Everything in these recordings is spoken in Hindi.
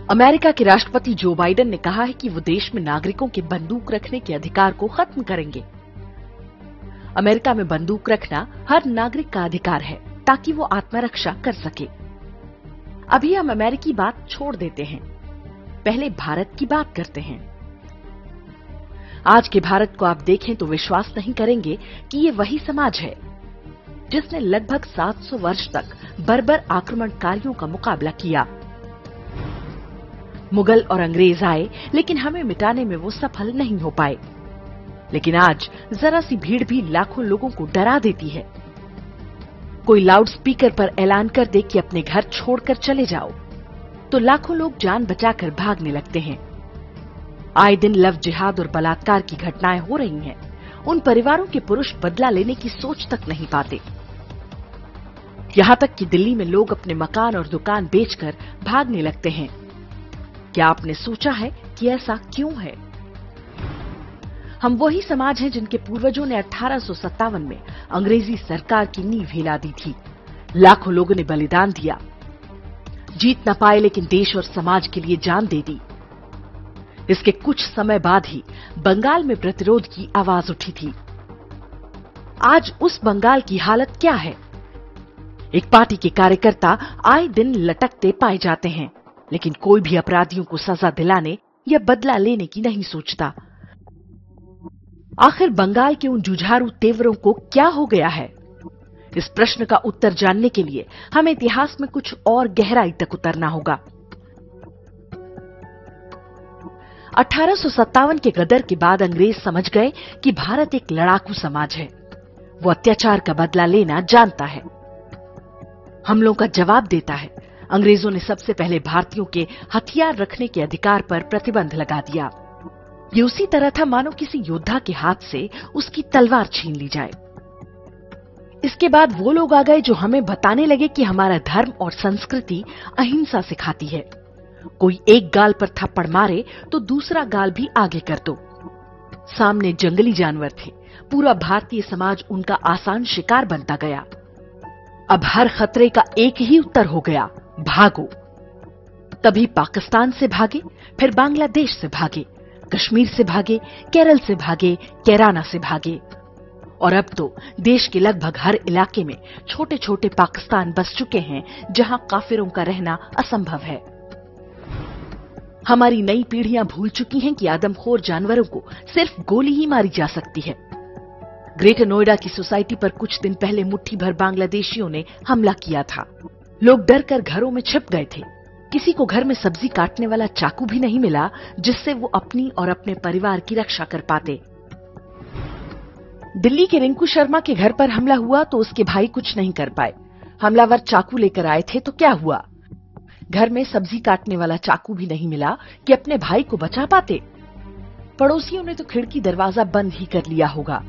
अमेरिका के राष्ट्रपति जो बाइडेन ने कहा है कि वो देश में नागरिकों के बंदूक रखने के अधिकार को खत्म करेंगे। अमेरिका में बंदूक रखना हर नागरिक का अधिकार है ताकि वो आत्मरक्षा कर सके। अभी हम अमेरिकी बात छोड़ देते हैं, पहले भारत की बात करते हैं। आज के भारत को आप देखें तो विश्वास नहीं करेंगे कि ये वही समाज है जिसने लगभग 700 वर्ष तक बर्बर आक्रमणकारियों का मुकाबला किया। मुगल और अंग्रेज आए, लेकिन हमें मिटाने में वो सफल नहीं हो पाए। लेकिन आज जरा सी भीड़ भी लाखों लोगों को डरा देती है। कोई लाउड स्पीकर पर ऐलान कर दे कि अपने घर छोड़कर चले जाओ, तो लाखों लोग जान बचाकर भागने लगते हैं। आए दिन लव जिहाद और बलात्कार की घटनाएं हो रही हैं। उन परिवारों के पुरुष बदला लेने की सोच तक नहीं पाते। यहां तक कि दिल्ली में लोग अपने मकान और दुकान बेचकर भागने लगते हैं। क्या आपने सोचा है कि ऐसा क्यों है? हम वही समाज हैं जिनके पूर्वजों ने 1857 में अंग्रेजी सरकार की नींव हिला दी थी। लाखों लोगों ने बलिदान दिया, जीत न पाए लेकिन देश और समाज के लिए जान दे दी। इसके कुछ समय बाद ही बंगाल में प्रतिरोध की आवाज उठी थी। आज उस बंगाल की हालत क्या है? एक पार्टी के कार्यकर्ता आए दिन लटकते पाए जाते हैं, लेकिन कोई भी अपराधियों को सजा दिलाने या बदला लेने की नहीं सोचता। आखिर बंगाल के उन जुझारू तेवरों को क्या हो गया है? इस प्रश्न का उत्तर जानने के लिए हमें इतिहास में कुछ और गहराई तक उतरना होगा। 1857 के गदर के बाद अंग्रेज समझ गए कि भारत एक लड़ाकू समाज है। वो अत्याचार का बदला लेना जानता है, हमलों का जवाब देता है। अंग्रेजों ने सबसे पहले भारतीयों के हथियार रखने के अधिकार पर प्रतिबंध लगा दिया। ये उसी तरह था मानो किसी योद्धा के हाथ से उसकी तलवार छीन ली जाए। इसके बाद वो लोग आ गए जो हमें बताने लगे कि हमारा धर्म और संस्कृति अहिंसा सिखाती है। कोई एक गाल पर थप्पड़ मारे तो दूसरा गाल भी आगे कर दो। सामने जंगली जानवर थे, पूरा भारतीय समाज उनका आसान शिकार बनता गया। अब हर खतरे का एक ही उत्तर हो गया, भागो। तभी पाकिस्तान से भागे, फिर बांग्लादेश से भागे, कश्मीर से भागे, केरल से भागे, कैराना से भागे, और अब तो देश के लगभग हर इलाके में छोटे छोटे पाकिस्तान बस चुके हैं जहां काफिरों का रहना असंभव है। हमारी नई पीढ़ियां भूल चुकी हैं कि आदमखोर जानवरों को सिर्फ गोली ही मारी जा सकती है। ग्रेटर नोएडा की सोसाइटी पर कुछ दिन पहले मुट्ठी भर बांग्लादेशियों ने हमला किया था। लोग डर कर घरों में छिप गए थे। किसी को घर में सब्जी काटने वाला चाकू भी नहीं मिला जिससे वो अपनी और अपने परिवार की रक्षा कर पाते। दिल्ली के रिंकू शर्मा के घर पर हमला हुआ तो उसके भाई कुछ नहीं कर पाए। हमलावर चाकू लेकर आए थे तो क्या हुआ? घर में सब्जी काटने वाला चाकू भी नहीं मिला कि अपने भाई को बचा पाते। पड़ोसियों ने तो खिड़की दरवाजा बंद ही कर लिया होगा।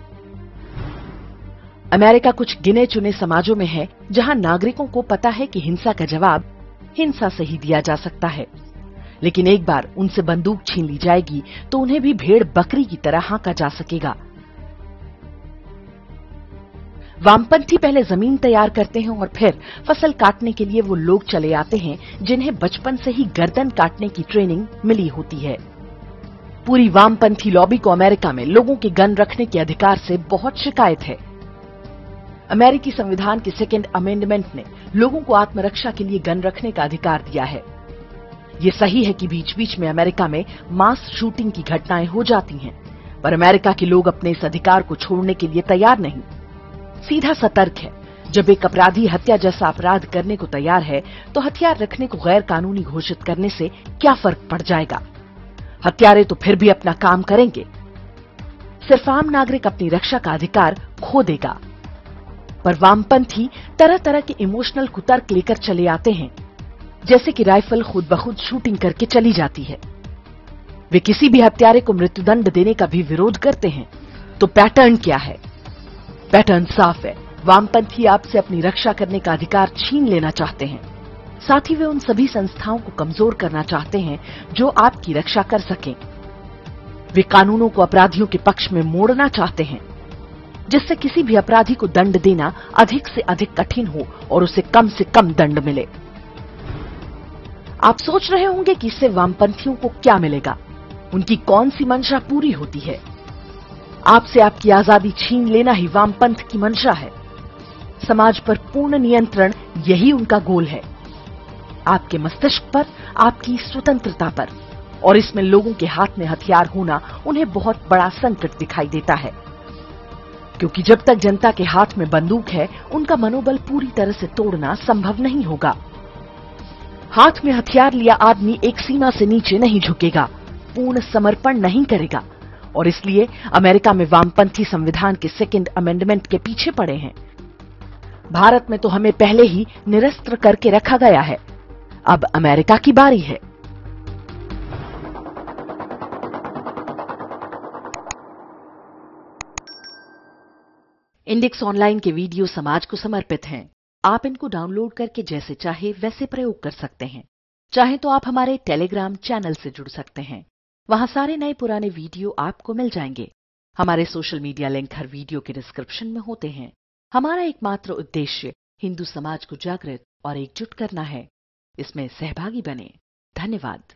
अमेरिका कुछ गिने चुने समाजों में है जहां नागरिकों को पता है कि हिंसा का जवाब हिंसा से ही दिया जा सकता है, लेकिन एक बार उनसे बंदूक छीन ली जाएगी तो उन्हें भी भेड़ बकरी की तरह हाँका जा सकेगा। वामपंथी पहले जमीन तैयार करते हैं और फिर फसल काटने के लिए वो लोग चले आते हैं जिन्हें बचपन से ही गर्दन काटने की ट्रेनिंग मिली होती है। पूरी वामपंथी लॉबी को अमेरिका में लोगों के गन रखने के अधिकार से बहुत शिकायत है। अमेरिकी संविधान के सेकेंड अमेंडमेंट ने लोगों को आत्मरक्षा के लिए गन रखने का अधिकार दिया है। ये सही है कि बीच बीच में अमेरिका में मास शूटिंग की घटनाएं हो जाती हैं, पर अमेरिका के लोग अपने इस अधिकार को छोड़ने के लिए तैयार नहीं। सीधा सतर्क है। जब एक अपराधी हत्या जैसा अपराध करने को तैयार है तो हथियार रखने को गैर कानूनी घोषित करने से क्या फर्क पड़ जाएगा? हत्यारे तो फिर भी अपना काम करेंगे। सिर्फ आम नागरिक अपनी रक्षा का अधिकार खो देगा। पर वामपंथी तरह तरह के इमोशनल कुतर्क लेकर चले आते हैं, जैसे कि राइफल खुद ब खुद शूटिंग करके चली जाती है। वे किसी भी हत्यारे को मृत्युदंड देने का भी विरोध करते हैं। तो पैटर्न क्या है? पैटर्न साफ है। वामपंथी आपसे अपनी रक्षा करने का अधिकार छीन लेना चाहते हैं। साथ ही वे उन सभी संस्थाओं को कमजोर करना चाहते हैं जो आपकी रक्षा कर सकें। वे कानूनों को अपराधियों के पक्ष में मोड़ना चाहते हैं, जिससे किसी भी अपराधी को दंड देना अधिक से अधिक कठिन हो और उसे कम से कम दंड मिले। आप सोच रहे होंगे कि इससे वामपंथियों को क्या मिलेगा, उनकी कौन सी मंशा पूरी होती है। आपसे आपकी आजादी छीन लेना ही वामपंथ की मंशा है। समाज पर पूर्ण नियंत्रण यही उनका गोल है, आपके मस्तिष्क पर, आपकी स्वतंत्रता पर। और इसमें लोगों के हाथ में हथियार होना उन्हें बहुत बड़ा संकट दिखाई देता है, क्योंकि जब तक जनता के हाथ में बंदूक है, उनका मनोबल पूरी तरह से तोड़ना संभव नहीं होगा। हाथ में हथियार लिया आदमी एक सीमा से नीचे नहीं झुकेगा, पूर्ण समर्पण नहीं करेगा। और इसलिए अमेरिका में वामपंथी संविधान के सेकंड अमेंडमेंट के पीछे पड़े हैं। भारत में तो हमें पहले ही निरस्त्र करके रखा गया है, अब अमेरिका की बारी है। इंडेक्स ऑनलाइन के वीडियो समाज को समर्पित हैं। आप इनको डाउनलोड करके जैसे चाहे वैसे प्रयोग कर सकते हैं। चाहे तो आप हमारे टेलीग्राम चैनल से जुड़ सकते हैं, वहां सारे नए पुराने वीडियो आपको मिल जाएंगे। हमारे सोशल मीडिया लिंक हर वीडियो के डिस्क्रिप्शन में होते हैं। हमारा एकमात्र उद्देश्य हिंदू समाज को जागृत और एकजुट करना है। इसमें सहभागी बने। धन्यवाद।